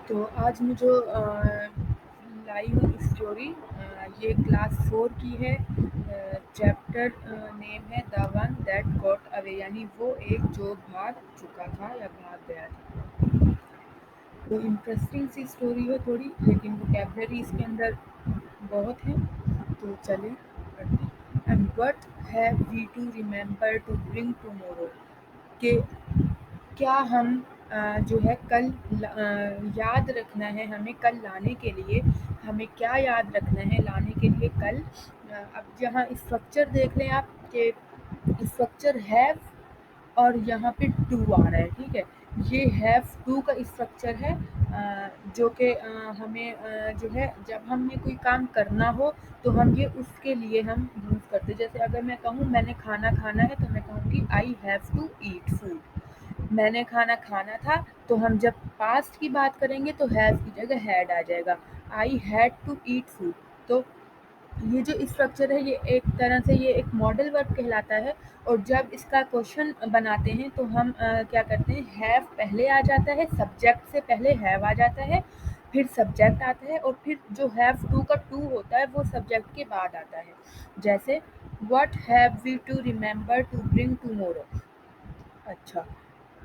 तो आज मैं जो लाई हूँ स्टोरी, ये क्लास 4 की है। चैप्टर नेम है the one that got away, यानी वो एक जो भाग चुका था या भाग गया था। तो इंटरेस्टिंग सी स्टोरी है थोड़ी, लेकिन वोकैबलरी इसके अंदर बहुत है। तो चलें पढ़ते हैं। And what have we to remember to bring tomorrow, के क्या हम जो है कल याद रखना है, हमें कल लाने के लिए, हमें क्या याद रखना है लाने के लिए कल। अब जहाँ स्ट्रक्चर देख लें आप कि स्ट्रक्चर हैव और यहाँ पे टू आ रहा है, ठीक है। ये हैव टू का स्ट्रक्चर है, जो कि हमें जो है जब हमें कोई काम करना हो तो हम ये उसके लिए हम यूज़ करते हैं। जैसे अगर मैं कहूँ मैंने खाना खाना है तो मैं कहूँगी I have to eat food. मैंने खाना खाना था, तो हम जब पास्ट की बात करेंगे तो हैव की जगह हैड आ जाएगा। I had to eat food. तो ये जो स्ट्रक्चर है ये एक तरह से ये एक मॉडल वर्ब कहलाता है। और जब इसका क्वेश्चन बनाते हैं तो हम क्या करते हैं, हैव पहले आ जाता है, सब्जेक्ट से पहले हैव आ जाता है, फिर सब्जेक्ट आता है, और फिर जो हैव टू का टू होता है वो सब्जेक्ट के बाद आता है। जैसे what have we to remember to bring tomorrow. अच्छा,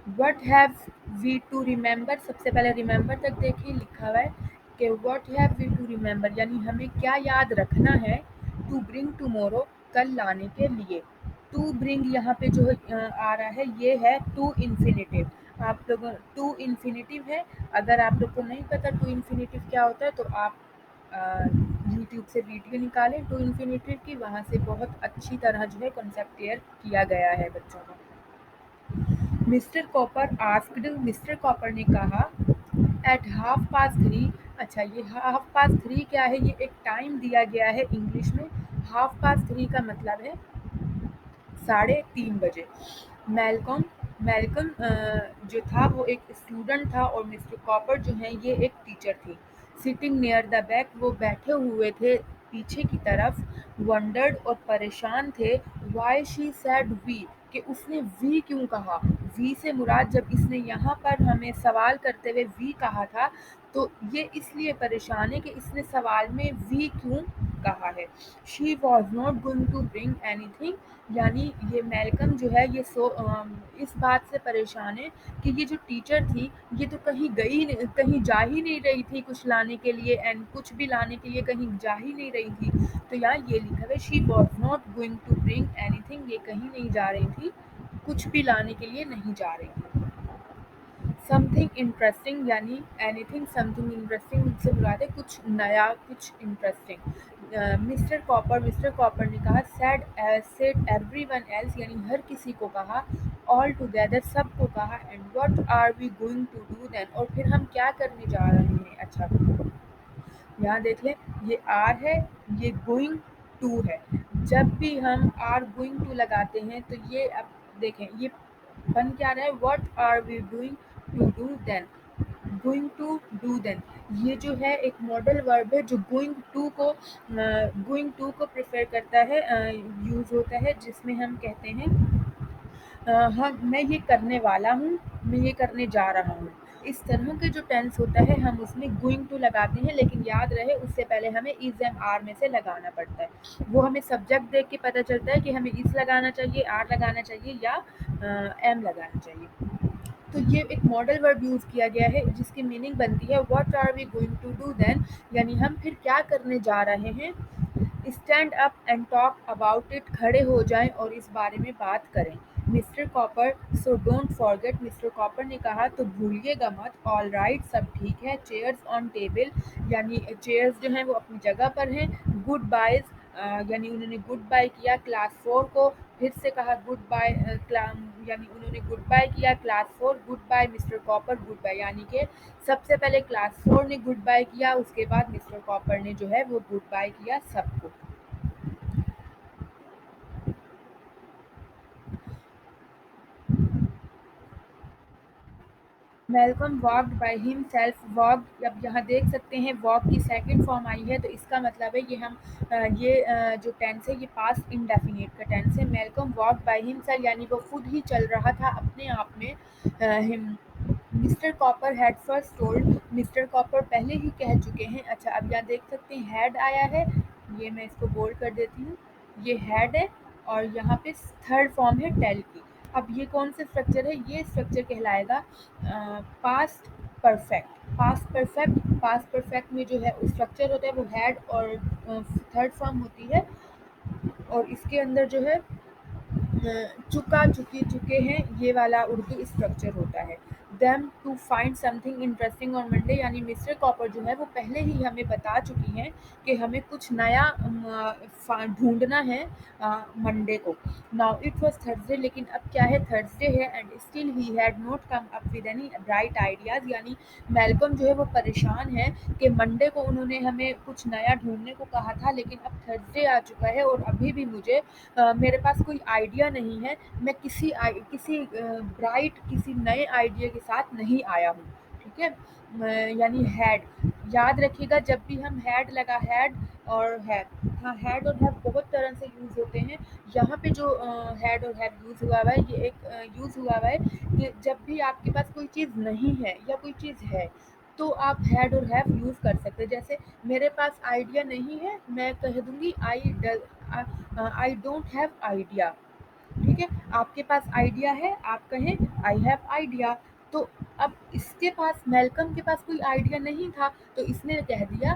what have we to remember, सबसे पहले रिमेंबर तक देखिए लिखा हुआ है कि what have we to remember, यानी हमें क्या याद रखना है, टू ब्रिंग टुमारो, कल लाने के लिए। टू ब्रिंग यहाँ पे जो आ रहा है ये है टू इन्फिनेटिव। आप लोगों टू इन्फिनेटिव है। अगर आप लोग को नहीं पता टू इन्फिनेटिव क्या होता है तो आप यूट्यूब से वीडियो निकालें टू इन्फिनेटिव की, वहाँ से बहुत अच्छी तरह जो है कॉन्सेप्ट क्लियर किया गया है बच्चों को। Mister copper asked, mister Copper ने कहा, एट 3:30। अच्छा, ये 3:30 क्या है, ये एक टाइम दिया गया है इंग्लिश में। 3:30 का मतलब है 3:30 बजे। मैलकॉम मैलकम जो था वो एक स्टूडेंट था, और मिस्टर कॉपर जो है ये एक टीचर थी। सिटिंग नियर द बैक, वो बैठे हुए थे पीछे की तरफ। वंडर्ड, और परेशान थे। वाई शी सैड वी, कि उसने वी क्यों कहा। वी से मुराद जब इसने यहाँ पर हमें सवाल करते हुए वी कहा था, तो ये इसलिए परेशान है कि इसने सवाल में वी क्यों कहा है। She was not going to bring anything, यानी ये मैलकम जो है ये इस बात से परेशान है कि ये जो टीचर थी ये तो कहीं जा ही नहीं रही थी कुछ लाने के लिए, एंड कुछ भी लाने के लिए कहीं जा ही नहीं रही थी। तो यहाँ ये लिखा है she was not going to bring anything, ये कहीं नहीं जा रही थी, कुछ भी लाने के लिए नहीं जा रही थी। समथिंग इंटरेस्टिंग, यानी एनीथिंग समथिंग इंटरेस्टिंग से मुराद है कुछ नया, कुछ इंटरेस्टिंग। मिस्टर कॉपर ने कहा, सेड एवरीवन एल्स, यानी हर किसी को कहा, ऑल टुगेदर सबको कहा, and what are we going to do then, और फिर हम क्या करने जा रहे हैं। अच्छा, यहाँ देख लें, ये आर है, ये गोइंग टू है। जब भी हम आर गोइंग टू लगाते हैं तो ये अब देखें ये बन क्या रहा है, what are we doing to do then, going to do then. ये जो है एक मॉडल वर्ब है जो गोइंग टू को प्रेफर करता है, यूज होता है, जिसमें हम कहते हैं हाँ मैं ये करने वाला हूँ, मैं ये करने जा रहा हूँ। इस तरह के जो टेंस होता है हम उसमें गोइंग टू लगाते हैं, लेकिन याद रहे उससे पहले हमें इज एंड आर में से लगाना पड़ता है। वो हमें सब्जेक्ट देख के पता चलता है कि हमें इज लगाना चाहिए, आर लगाना चाहिए, या एम लगाना चाहिए। तो ये एक मॉडल वर्ब यूज किया गया है जिसकी मीनिंग बनती है what are we going to do then, यानी हम फिर क्या करने जा रहे हैं। Stand up and talk about it, खड़े हो जाएं और इस बारे में बात करें। Mister Copper, so don't forget, mister Copper ने कहा तो भूलिएगा मत। ऑल राइट, सब ठीक है। चेयर्स ऑन टेबल, यानी चेयर्स जो हैं वो अपनी जगह पर हैं। गुड बायज, यानी उन्होंने गुड बाय किया क्लास 4 को। फिर से कहा गुड बाय, यानी उन्होंने गुड बाय किया class 4। Good bye mister Copper, good bye, यानी कि सबसे पहले क्लास 4 ने गुड बाय किया, उसके बाद मिस्टर कॉपर ने जो है वो गुड बाय किया सबको। Malcolm walked by himself, walk, अब यहाँ देख सकते हैं वॉक की सेकंड फॉर्म आई है, तो इसका मतलब है ये जो टेंस है ये पास्ट इंडेफिनिट का टेंस है। मैलकम वॉकड बाय हिमसेल्फ, यानी वो खुद ही चल रहा था अपने आप में। Mister copper had first told, mister copper पहले ही कह चुके हैं। अच्छा, अब यहाँ देख सकते हैं हैड आया है, ये मैं इसको बोल्ड कर देती हूँ, ये हैड है और यहाँ पे थर्ड फॉर्म है टेल की। अब ये कौन सा स्ट्रक्चर है, ये स्ट्रक्चर कहलाएगा पास्ट परफेक्ट। पास्ट परफेक्ट में जो है स्ट्रक्चर होता है वो हैड और थर्ड फॉर्म होती है, और इसके अंदर जो है चुका चुकी चुके हैं ये वाला उर्दू स्ट्रक्चर होता है। Them to find something interesting on Monday, यानी मिस्टर कॉपर जो है वो पहले ही हमें बता चुकी हैं कि हमें कुछ नया ढूंढना है मंडे को। नाउ इट वॉज थर्सडे, लेकिन अब क्या है, थर्सडे है and still he had not come up with any bright ideas, यानी मेलकम जो है वो परेशान है कि मंडे को उन्होंने हमें कुछ नया ढूंढने को कहा था, लेकिन अब थर्सडे आ चुका है और अभी भी मुझे मेरे पास कोई आइडिया नहीं है, मैं किसी ब्राइट किसी नए आइडिया के साथ नहीं आया हूँ। ठीक है, यानी हैड, याद रखिएगा जब भी हम हैड लगा, हैड और हैव, हाँ हैड और हैव बहुत तरह से यूज़ होते हैं। यहाँ पे जो हैड और हैव यूज़ हुआ हुआ है, ये एक यूज़ हुआ हुआ है कि जब भी आपके पास कोई चीज़ नहीं है या कोई चीज़ है तो आप हैड और हैव यूज़ कर सकते हैं। जैसे मेरे पास आइडिया नहीं है, मैं कह दूंगी आई डोंट हैव आइडिया। ठीक है, आपके पास आइडिया है, आप कहें आई हैव आइडिया। तो अब इसके पास, मेलकम के पास कोई आइडिया नहीं था, तो इसने कह दिया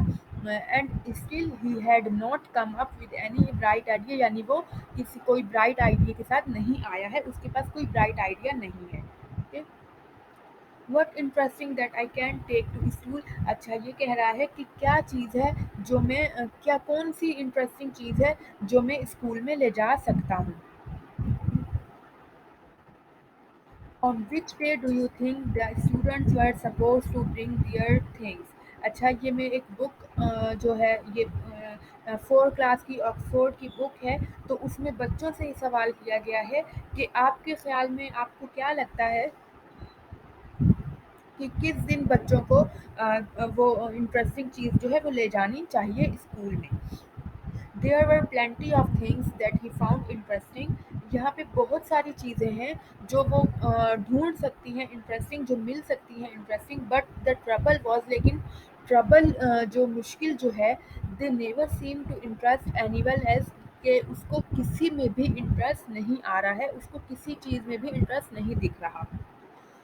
and still he had not come up with any bright idea, यानी वो किसी कोई ब्राइट आइडिया के साथ नहीं आया है, उसके पास कोई ब्राइट आइडिया नहीं है। ठीक है, what interesting that I can take to school. अच्छा, ये कह रहा है कि क्या चीज़ है जो मैं क्या कौन सी इंटरेस्टिंग चीज़ है जो मैं स्कूल में ले जा सकता हूँ। On which day do you think the students were suppose to bring their things. अच्छा, ये मैं एक बुक जो है ये 4 क्लास की ऑक्सफोर्ड की बुक है, तो उसमें बच्चों से ही सवाल किया गया है कि आपके ख्याल में आपको क्या लगता है कि किस दिन बच्चों को वो इंटरेस्टिंग चीज़ जो है वो ले जानी चाहिए स्कूल में। There were plenty of things that he found interesting. यहाँ पे बहुत सारी चीज़ें हैं जो वो ढूंढ सकती हैं इंटरेस्टिंग, जो मिल सकती हैं interesting, but the trouble was, लेकिन ट्रबल जो मुश्किल जो है, they never seem to interest anyone else, कि उसको किसी में भी इंटरेस्ट नहीं आ रहा है, उसको किसी चीज़ में भी इंटरेस्ट नहीं दिख रहा।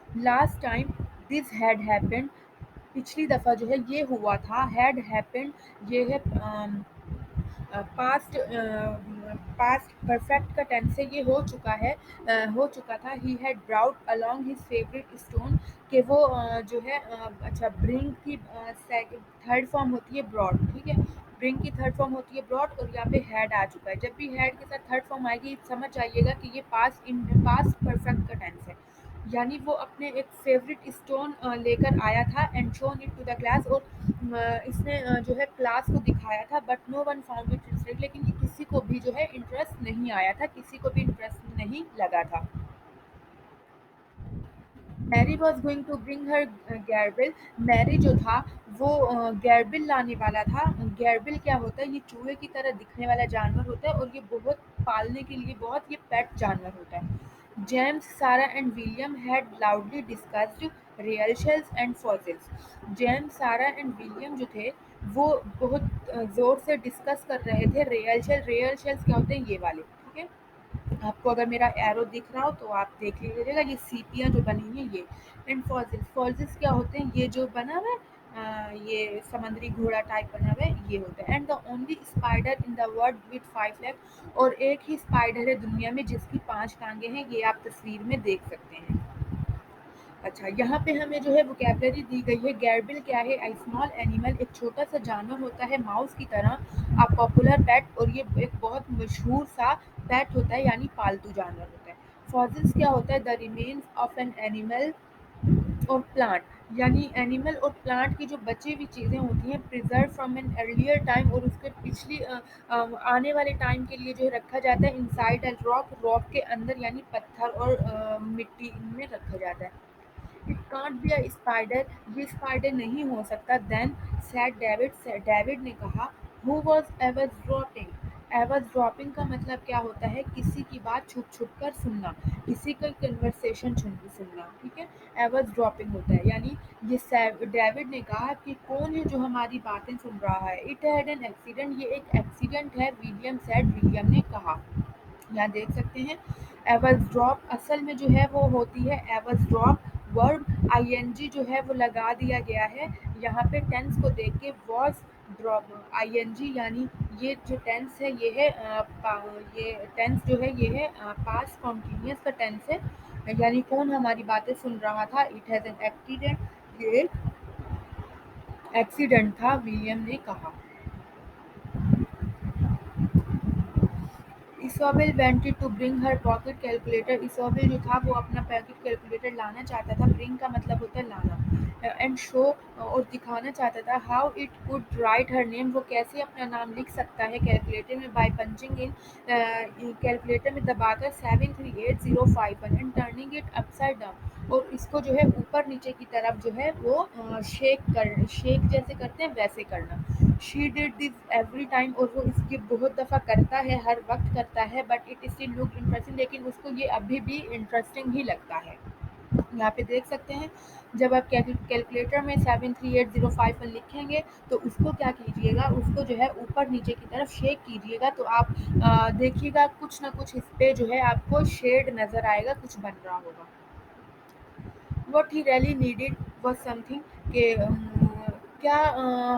Last time this had happened, पिछली दफ़ा जो है ये हुआ था, हैड हैपेंड ये है पास्ट पास्ट परफेक्ट का टेंस है, ये हो चुका है, हो चुका था। He had brought along his favourite stone, कि वो जो है अच्छा ब्रिंग की थर्ड फॉर्म होती है ब्रॉड। ठीक है, ब्रिंग की थर्ड फॉर्म होती है ब्रॉड और यहाँ पे हैड आ चुका है। जब भी हैड के साथ थर्ड फॉर्म आएगी समझ आइएगा कि ये पास्ट परफेक्ट का टेंस है, यानी वो अपने एक फेवरेट स्टोन लेकर आया था and shown it to the class, और इसने जो है क्लास को दिखाया था, but no one found it interesting, लेकिन ये किसी को भी जो है इंटरेस्ट नहीं आया था, किसी को भी इंटरेस्ट नहीं लगा था। Mary was going to bring her gerbil, Mary जो था वो गैरबिल लाने वाला था। गैरबिल क्या होता है, ये चूहे की तरह दिखने वाला जानवर होता है और ये बहुत पालने के लिए बहुत ये पेट जानवर होता है। जेम्स, सारा and William had loudly discussed real shells and fossils. James, सारा एंड विलियम जो थे वो बहुत ज़ोर से डिस्कस कर रहे थे रियल शेल। रियल शेल्स क्या होते हैं, ये वाले। ठीक है, आपको अगर मेरा एरो दिख रहा हो तो आप देख लीजिएगा, ये सीपियाँ जो बनी हुई हैं ये। एंड फॉसिल्स, फॉसिल्स क्या होते हैं, ये जो बना हुआ है ये समुद्री घोड़ा टाइप बना हुआ है, ये होता है। And the only spider in the world with 5 leg, और एक ही स्पाइडर है दुनिया में जिसकी 5 टांगे हैं, ये आप तस्वीर में देख सकते हैं। अच्छा, यहाँ पे हमें जो है वोकैबलरी दी गई है। गैरबिल क्या है, अ स्मॉल एनिमल, एक छोटा सा जानवर होता है माउस की तरह। अ पॉपुलर पेट, और ये एक बहुत मशहूर सा पेट होता है, यानी पालतू जानवर होता है। फॉसिल्स क्या होता है, the remains of an animal और प्लांट, यानी एनिमल और प्लांट की जो बची हुई चीज़ें होती हैं, preserve from an earlier time, और उसके पिछली आने वाले टाइम के लिए जो है रखा जाता है इनसाइड एंड रॉक, रॉक के अंदर, यानी पत्थर और मिट्टी में रखा जाता है। It can't be a spider, ये स्पाइडर नहीं हो सकता। देन सैड डेविड, डेविड ने कहा, हु वॉज एवर रोटिंग, एवज ड्रॉपिंग का मतलब क्या होता है, किसी की बात छुप छुप कर सुनना, किसी का कन्वर्सेशन सुनना, ठीक है। एवज ड्रॉपिंग होता है, यानी डेविड ने कहा कि कौन है जो हमारी बातें सुन रहा है। इट हैड एन एक्सीडेंट, ये एक एक्सीडेंट है, विलियम सेड, विलियम ने कहा। यहाँ देख सकते हैं एवज ड्रॉप असल में जो है वो होती है एवज ड्रॉप वर्ब आईएनजी जो है वो लगा दिया गया है यहाँ पे टेंस को देख के। वॉज ड्रॉप आईएनजी, यानी ये जो टेंस है ये है ये टेंस जो है ये है पास्ट कॉन्टिन्यूअस का टेंस है, यानी कौन हमारी बातें सुन रहा था। इट हैज एन एक्सीडेंट, ये एक्सीडेंट था, विलियम ने कहा। Isabel wanted to bring her pocket calculator, Isabel जो था वो अपना पॉकेट कैलकुलेटर लाना चाहता था। ब्रिंग का मतलब होता है लाना, एंड शो और दिखाना चाहता था। How it could write her name, वो कैसे अपना नाम लिख सकता है कैलकुलेटर में। बाय पंचिंग इन, कैलकुलेटर में दबाकर 738051 and turning it upside down, और इसको जो है ऊपर नीचे की तरफ जो है वो शेक जैसे करते हैं वैसे करना। She did this every time, और वो इसकी बहुत दफ़ा करता है, हर वक्त करता है। But it still look interesting, लेकिन उसको ये अभी भी इंटरेस्टिंग ही लगता है। यहाँ पे देख सकते हैं जब आप कैलकुलेटर में 738051 लिखेंगे तो उसको क्या कीजिएगा, उसको जो है ऊपर नीचे की तरफ शेक कीजिएगा, तो आप देखिएगा कुछ ना कुछ इस पे जो है आपको शेड नज़र आएगा, कुछ बन रहा होगा। What he really needed was something, कि क्या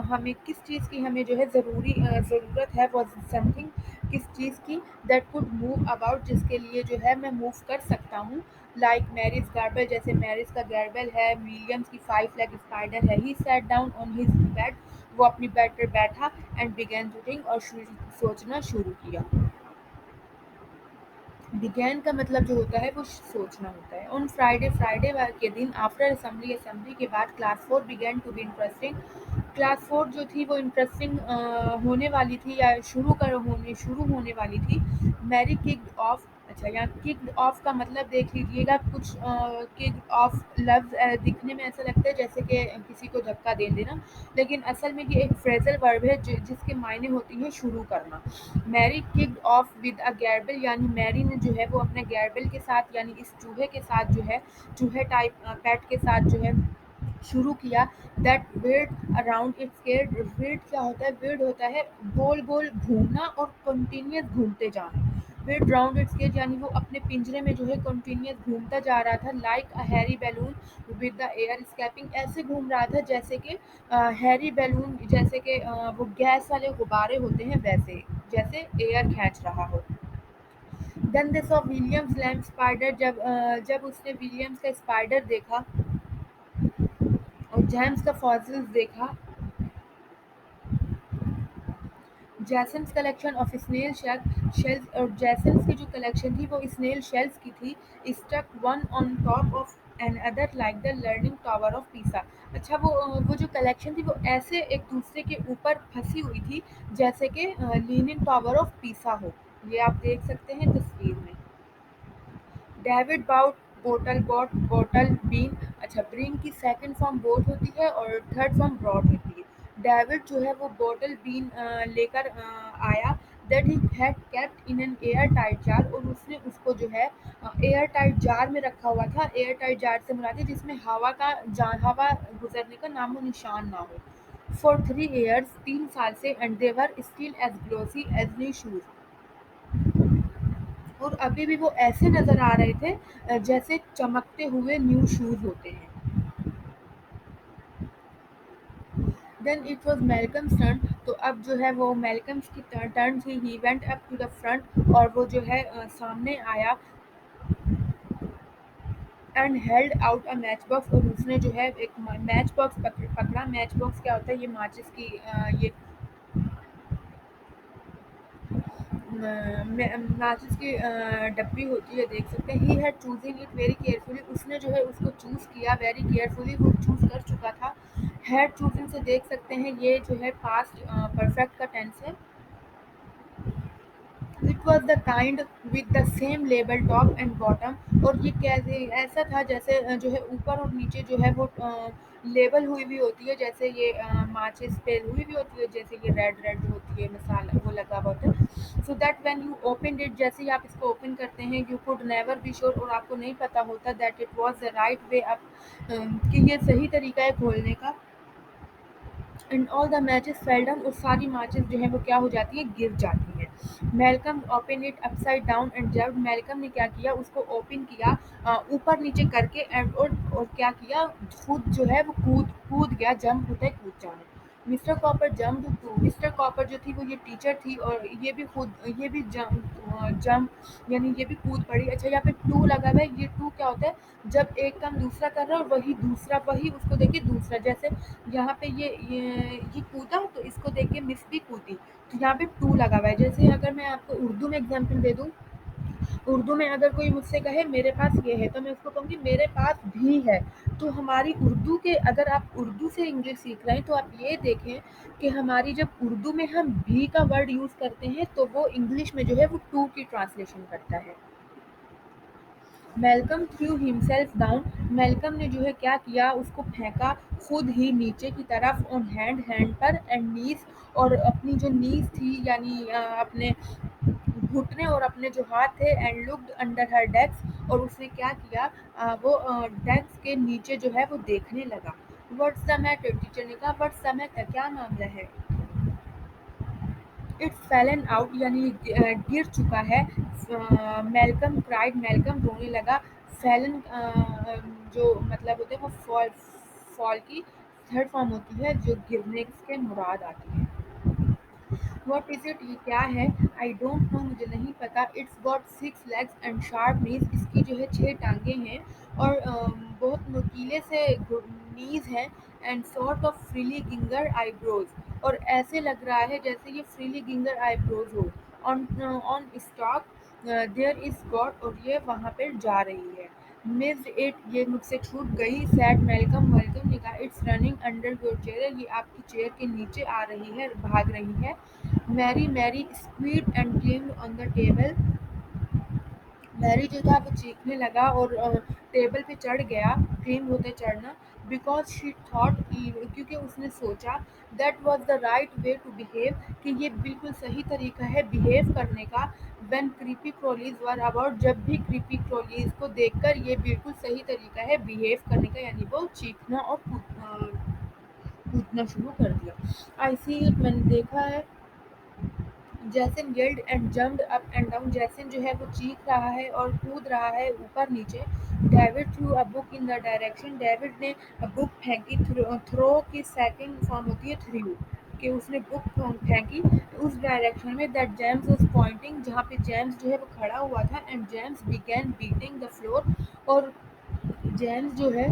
हमें किस चीज़ की हमें जो है ज़रूरत है, वाज समथिंग किस चीज़ की, दैट कुड मूव अबाउट, जिसके लिए जो है मैं मूव कर सकता हूँ। लाइक मैरिज गार्बल, जैसे मैरिज का गार्बल है, विलियम्स की 5 लेग स्पाइडर है। He sat down on his bed, वो अपनी बेड पर बैठा, एंड बिगैन टू थिंक, और सोचना शुरू किया। बिगैन का मतलब जो होता है वो सोचना होता है। ऑन फ्राइडे, फ्राइडे के दिन, आफ्टर असेंबली, असेंबली के बाद, class 4 began to be interesting, class 4 जो थी वो इंटरेस्टिंग होने वाली थी, या शुरू होने वाली थी। मैरी किक्ड ऑफ, अच्छा यहाँ किक्ड ऑफ का मतलब देख लीजिएगा, कुछ किक्ड ऑफ लफ्ज़ दिखने में ऐसा लगता है जैसे कि किसी को धक्का दे देना, लेकिन असल में ये एक फ्रेजल वर्ब है जिसके मायने होती है शुरू करना। Mary kicked off with a gerbil, यानी मैरी ने जो है वो अपने गैरबिल के साथ, यानी इस चूहे के साथ जो है, चूहे टाइप पेट के साथ जो है शुरू किया। दैट वेड अराउंड इट्स केड, वेड क्या होता है, वेड होता है गोल गोल घूमना और कंटिन्यूस घूमते जाना। वेड राउंड इट्स केज, यानी वो अपने पिंजरे में जो है कंटिन्यूस घूमता जा रहा था। Like a Harry balloon with the air scaping, ऐसे घूम रहा था जैसे कि हैरी बैलून, जैसे कि वो गैस वाले गुब्बारे होते हैं वैसे, जैसे एयर खींच रहा हो। Then they saw William's lamp spider, जब उसने विलियम्स का स्पाइडर देखा और जेम्स का फॉसिल्स देखा। जैसन्स कलेक्शन ऑफ स्नेल शेल्स, और जैसन्स की जो कलेक्शन थी वो स्नेल शेल्स की थी। Stuck one on top of another like the learning tower of Pisa, अच्छा वो जो कलेक्शन थी वो ऐसे एक दूसरे के ऊपर फंसी हुई थी जैसे कि लीनिंग टावर ऑफ पीसा हो। ये आप देख सकते हैं तस्वीर में। David bout bottle bought bottle been, अच्छा ब्रिंग की सेकंड फॉर्म बोट होती है और थर्ड फॉर्म ब्रॉड होती है। डेविड जो है वो बॉटल बीन लेकर आया, that he had kept in an air tight jar, और उसने उसको जो है एयर टाइट जार में रखा हुआ था। एयर टाइट जार से मुराद है जिसमें हवा गुजरने का नामो निशान ना हो। फॉर 3 ईयर्स, 3 साल से, and they were still as glossy as new shoes, और अभी भी वो ऐसे नज़र आ रहे थे जैसे चमकते हुए न्यू शूज़ होते हैं। Then it was Malcolm's turn, तो अब जो है वो मैल्कम्स की टर्न थी। He went up to the front, और वो जो है सामने आया, and held out a match box, और उसने जो है एक मैच बॉक्स पकड़ा। मैच बॉक्स क्या होता है, ये माचिस की ये माचिस की डब्बी होती है, देख सकते हैं। He had choosing it very carefully, उसने जो है उसको चूज़ किया वेरी केयरफुली, वो चूज़ कर चुका था। हैड चूजिंग से देख सकते हैं ये जो है पास्ट परफेक्ट का टेंस है। It was the kind with the same label top and bottom. और ये कैसे ऐसा था जैसे जो है ऊपर और नीचे जो है वो लेबल हुई हुई होती है, जैसे ये माचिस पे हुई हुई होती है, जैसे ये रेड रेड होती है मसाला वो लगा हुआ होता है। So that when you open it, जैसे ही आप इसको ओपन करते हैं, you could never be sure, और आपको नहीं पता होता that it was the right way up, कि ये सही तरीका है खोलने का। And all the matches fell down, और सारी मैचेस जो है वो क्या हो जाती है, गिर जाती है। Malcolm open it upside down and जब मेलकम ने क्या किया, उसको ओपन किया ऊपर नीचे करके, एंड और क्या किया, खुद जो है वो कूद कूद गया, जंप होता है कूद जाना। Mister Copper jump to, mister Copper जो थी वो ये टीचर थी, और ये भी खुद ये भी जंप यानी ये भी कूद पड़ी। अच्छा यहाँ पे टू लगा हुआ है, ये टू क्या होता है, जब एक काम दूसरा कर रहा है और वही दूसरा वही उसको देख के दूसरा, जैसे यहाँ पे ये कूदा तो इसको देख के मिस भी कूदी, तो यहाँ पे टू लगा हुआ है। जैसे अगर मैं आपको उर्दू में एग्जाम्पल दे दूँ, उर्दू में अगर कोई मुझसे कहे मेरे पास ये है, तो मैं उसको कहूँगी मेरे पास भी है। तो हमारी उर्दू के, अगर आप उर्दू से इंग्लिश सीख रहे हैं तो आप ये देखें कि हमारी जब उर्दू में हम भी का वर्ड यूज़ करते हैं तो वो इंग्लिश में जो है वो टू की ट्रांसलेशन करता है। Malcolm through himself down, Malcolm ने जो है क्या किया, उसको फेंका खुद ही नीचे की तरफ, ऑन हैंड पर एंड नीज, और अपनी जो नीज थी यानी अपने घुटने और अपने जो हाथ थे, and looked under her desk, और उसने क्या किया, वो डेस्क के नीचे जो है वो देखने लगा। व्हाट्स द मैटर, टीचर ने कहा व्हाट्स द मैटर, क्या मामला है। इट्स फैलन आउट यानी गिर चुका है। मेलकम क्राइड, मेलकम रोने लगा। फैलन जो मतलब होते हैं वो फॉल, फॉल की थर्ड फॉर्म होती है, जो गिरने के मुराद आती है। व्हाट इज इट, ये क्या है, आई डोंट नो, मुझे नहीं पता। It's got six legs and sharp knees, इसकी जो है छह टांगे हैं और बहुत नुकीले से नीज हैं, and sort of frilly ginger eyebrows, और ऐसे लग रहा है जैसे ये फ्रीली गिंगर आईब्रोज हो। On on stalk there is god, और ये वहाँ पर जा रही है। मिस्ड इट, ये मुझसे छूट गई। सैड मेलकम, वेलकम ने कहा it's running under your chair, ये आपकी चेयर के नीचे आ रही है, भाग रही है। Mary Mary squeaked and climbed on the table, Mary जो था वो चीखने लगा और टेबल पे चढ़ गया, क्रीम होते चढ़ना। बिकॉज शी थॉट, क्योंकि उसने सोचा, that was the right way to behave, कि ये बिल्कुल सही तरीका है बिहेव करने का। When creepy crawlies were about, जब भी क्रीपी क्रोलीज को देखकर ये बिल्कुल सही तरीका है बिहेव करने का, यानी वो चीखना और कूदना शुरू कर दिया। आई सी इट, मैंने देखा है। Jason yelled and jumped up and down, Jason जो है वो चीख रहा है और कूद रहा है ऊपर नीचे। David through a book in the direction, David ने बुक फेंकी, थ्रो की सेकंड फॉर्म होती है थ्रू, कि उसने बुक फेंकी उस डायरेक्शन में दैट जेम्स वाज पॉइंटिंग, जहाँ पे जेम्स जो है वो खड़ा हुआ था। And James began beating the floor, और जेम्स जो है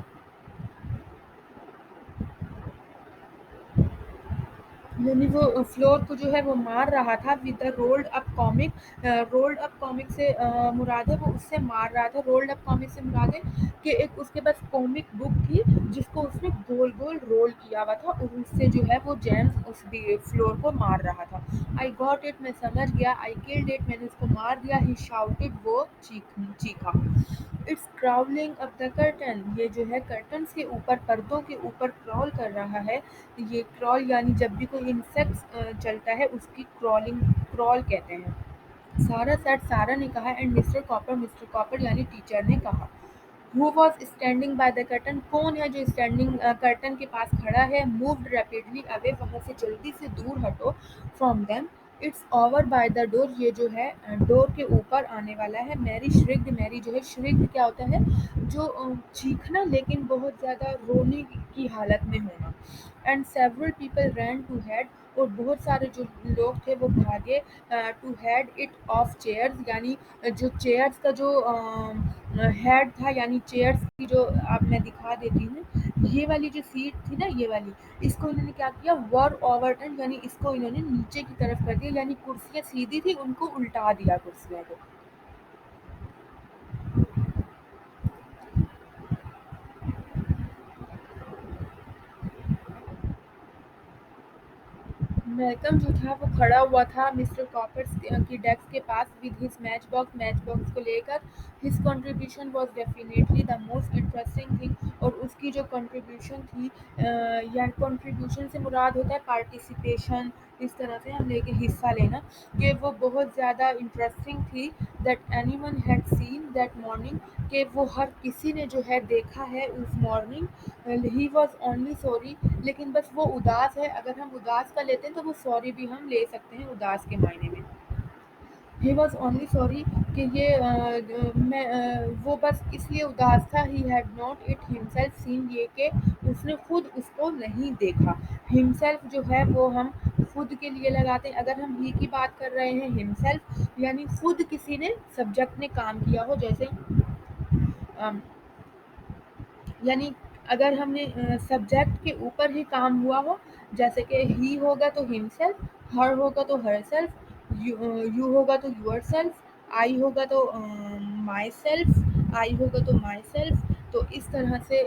यानी वो फ्लोर को जो है वो मार रहा था with the rolled up comic. Rolled up comic से मुराद है वो उससे मार रहा था। रोल्ड अप कॉमिक से मुराद है कि एक उसके पास कॉमिक बुक थी जिसको उसने गोल गोल रोल किया हुआ था, और उससे जो है वो जेम्स उस फ्लोर को मार रहा था। आई गॉट इट, मैं समझ गया। आई किल्ड इट, मैंने उसको मार दिया। ही शाउटेड, वो चीखा। It's crawling up the curtain, ये जो है कर्टन के ऊपर, पर्दों के ऊपर क्रॉल कर रहा है। ये क्रॉल यानी जब भी कोई इंसेक्ट चलता है उसकी क्रॉलिंग, क्रॉल कहते हैं। सारा सेट, सारा ने कहा। एंड मिस्टर कॉपर यानी टीचर ने कहा। Who was standing by the curtain, कौन है जो स्टैंडिंग कर्टन के पास खड़ा है। मूव्ड रैपिडली अवे, वहाँ से जल्दी से दूर हटो। From them, it's over by the door, ये जो है डोर के ऊपर आने वाला है। मैरी श्रिक्ड, मैरी जो है श्रिक्ड क्या होता है, जो चीखना लेकिन बहुत ज़्यादा रोने की हालत में होना। And several people ran to head, और बहुत सारे जो लोग थे वो भागे to head it off chairs, यानी जो चेयर्स का जो हेड था, यानी चेयर्स की जो, आप मैं दिखा देती हूँ, ये वाली जो सीट थी ना, ये वाली, इसको इन्होंने क्या किया, वर ओवरटर्न, यानी इसको इन्होंने नीचे की तरफ कर दिया, यानी कुर्सियाँ सीधी थी उनको उल्टा दिया कुर्सियों को। मैल्कम जो था वो खड़ा हुआ था मिस्टर कॉपर्स की डेस्क के पास विद हिज मैच बॉक्स को लेकर। His contribution was definitely the most interesting thing, और उसकी जो कंट्रीब्यूशन थी, या कंट्रीब्यूशन से मुराद होता है पार्टिसिपेशन, इस तरह से हम लेके हिस्सा लेना, कि वो बहुत ज़्यादा इंटरेस्टिंग थी। That anyone had seen that morning, कि वो हर किसी ने जो है देखा है उस morning. He was only sorry, लेकिन बस वो उदास है। अगर हम उदास का लेते हैं तो वो सॉरी भी हम ले सकते हैं उदास के मायने में। ही वॉज ओनली सॉरी, कि ये वो बस इसलिए उदास था। He had not it himself seen, ये कि उसने खुद उसको नहीं देखा। हिमसेल्फ जो है वो हम खुद के लिए लगाते हैं। अगर हम ही की बात कर रहे हैं, हिमसेल्फ यानी खुद किसी ने, सब्जेक्ट ने काम किया हो, जैसे अम, यानी अगर हमने सब्जेक्ट के ऊपर ही काम हुआ हो, जैसे कि ही होगा तो हिमसेल्फ, हर होगा तो हरसेल्फ, यू होगा तो योरसेल्फ, आई होगा तो माई सेल्फ, आई होगा तो माई सेल्फ, तो इस तरह से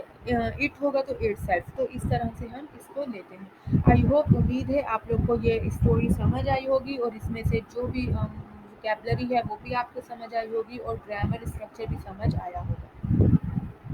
इट होगा तो इट सेल्फ, तो इस तरह से हम इसको लेते हैं। आई होप, उम्मीद है आप लोग को ये स्टोरी समझ आई होगी, और इसमें से जो भी वोकैबलरी है वो भी आपको समझ आई होगी, और ग्रामर स्ट्रक्चर भी समझ आया होगा।